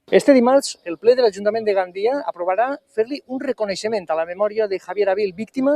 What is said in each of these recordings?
Este dimarts, el ple de l'Ajuntament de Gandia aprovarà fer-li un reconeixement a la memòria de Javier Abil, víctima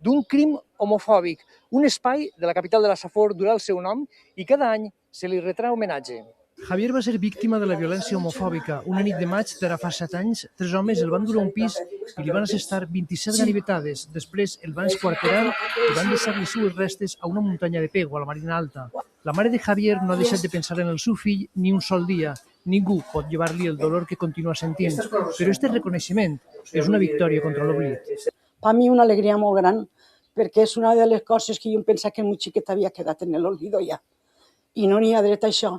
d'un crim homofòbic. Un espai de la capital de la Safor durà el seu nom i cada any se li retrà homenatge. Javier va ser víctima de la violència homofòbica. Una nit de maig d'ara fa 7 anys, 3 homes el van dur a un pis i li van assestar 27 ganivetades. Després el van esquarterar i van deixar les seues restes a una muntanya de Pego, a la Marina Alta. La mare de Javier no ha deixat de pensar en el seu fill ni un sol dia. Ningú pot llevar-li el dolor que continua sentint, però aquest reconeixement és una victòria contra l'oblit. Per mi una alegria molt gran, perquè és una de les coses que jo pensava que molt xiqueta havia quedat en l'olvido ja. I no n'hi ha dret a això.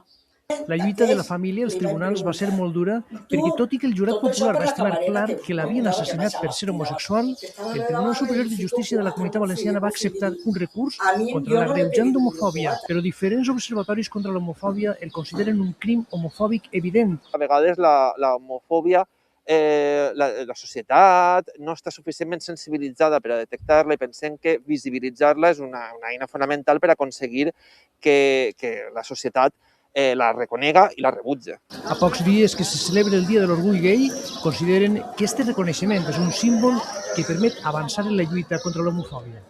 La lluita de la família als tribunals va ser molt dura perquè, tot i que el jurat popular va estimar clar que l'havien assassinat per ser homosexual, el Tribunal Superior de Justícia de la Comunitat Valenciana va acceptar un recurs contra l'agreujant d'homofòbia, però diferents observatoris contra l'homofòbia el consideren un crim homofòbic evident. A vegades la homofòbia, la societat no està suficientment sensibilitzada per a detectar-la i pensem que visibilitzar-la és una eina fonamental per aconseguir que la societat la reconega i la rebutja. A pocs dies que se celebra el Dia de l'Orgull Gai, consideren que aquest reconeixement és un símbol que permet avançar en la lluita contra l'homofòbia.